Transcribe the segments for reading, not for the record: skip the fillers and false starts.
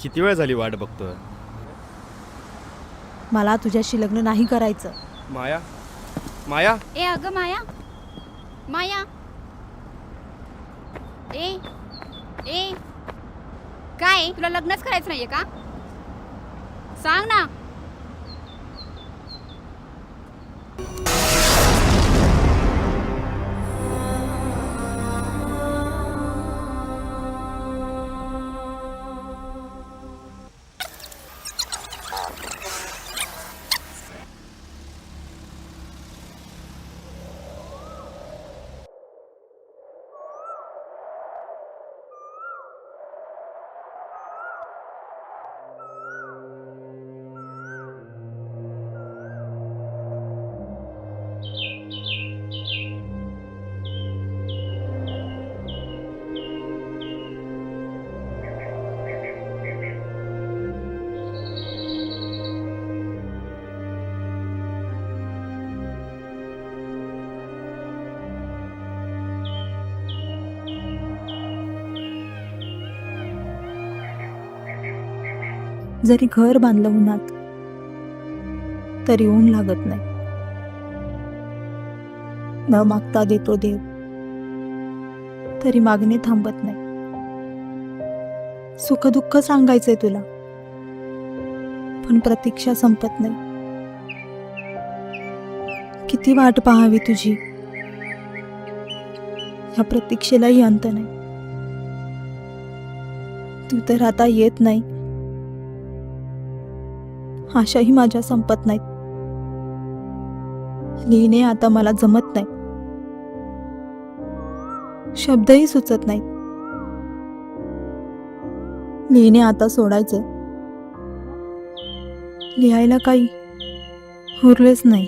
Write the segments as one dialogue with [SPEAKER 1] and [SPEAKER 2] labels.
[SPEAKER 1] किती वेळ झाली वाट बघतोय.
[SPEAKER 2] मला तुझ्याशी लग्न नाही करायचं.
[SPEAKER 1] माया, माया.
[SPEAKER 3] ए अगं माया, माया. ए ए काय तुला लग्नच करायचं नाहीये का? सांग ना.
[SPEAKER 2] जरी घर बांधलं उन्हात तरी ऊन लागत नाही. न मागता देतो देव, तरी मागणे थांबत नाही. सुख दुःख सांगायचंय तुला, पण प्रतीक्षा संपत नाही. किती वाट पाहावी तुझी, ह्या प्रतीक्षेलाही अंत नाही. तू तर आता येत नाही, आशाही माझ्या संपत नाहीत. लिहिणे आता मला जमत नाही, शब्दही सुचत नाहीत. लिहिणे आता सोडायचे, लिहायला काही उरलेच नाही.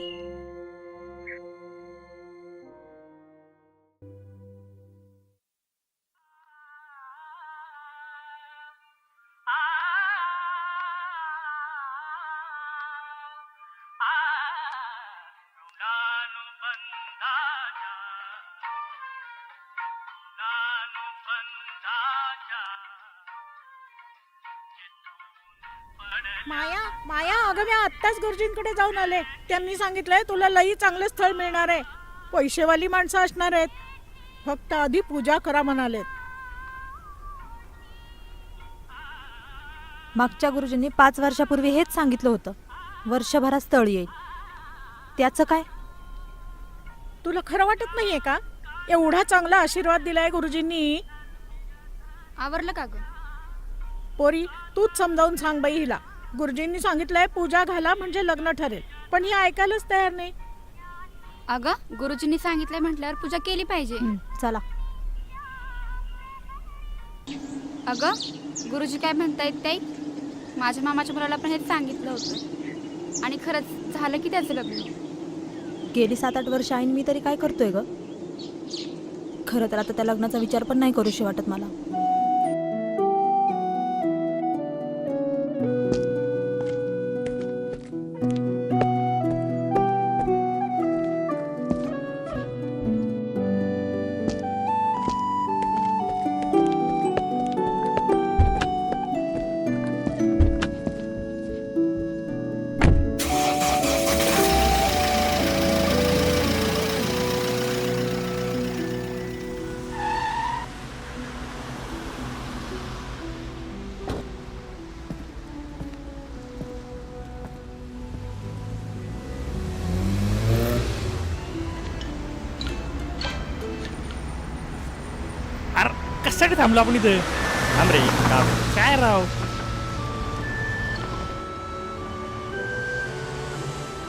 [SPEAKER 4] माया माया अगं मी आत्ताच गुरुजींकडे जाऊन आले. त्यांनी सांगितलंय तुला लई चांगले स्थळ मिळणार आहे. पैसेवाली माणसं असणार आहेत, फक्त आधी पूजा करा म्हणालेत.
[SPEAKER 2] मागच्या गुरुजींनी 5 वर्षापूर्वी हेच सांगितलं होतं, वर्षभरात स्थळ येईल. त्याचं काय?
[SPEAKER 4] तुला खरं वाटत नाहीये का? एवढा चांगला आशीर्वाद दिलाय गुरुजींनी.
[SPEAKER 3] आवरलं का ग?
[SPEAKER 4] पोरी तूच समजावून सांग बाई हिला. गुरुजींनी सांगितलंय पूजा घाला म्हणजे लग्न ठरेल, पण ही ऐकायलाच तयार नाही.
[SPEAKER 3] अगं गुरुजींनी सांगितलंय म्हटल्यावर पूजा केली पाहिजे.
[SPEAKER 2] चला.
[SPEAKER 3] अगं गुरुजी काय म्हणतायत ताई, माझ्या मामाच्या मुलाला पण हेच सांगितलं होतं, आणि खरंच झालं की त्याचं लग्न.
[SPEAKER 2] गेली 7-8 वर्ष आईन मी तरी काय करतोय ग? खरं तर आता त्या लग्नाचा विचार पण नाही करूशी वाटत मला.
[SPEAKER 1] अरे कशासाठी थांबलो आपण इथं? थांब रे, काय राव.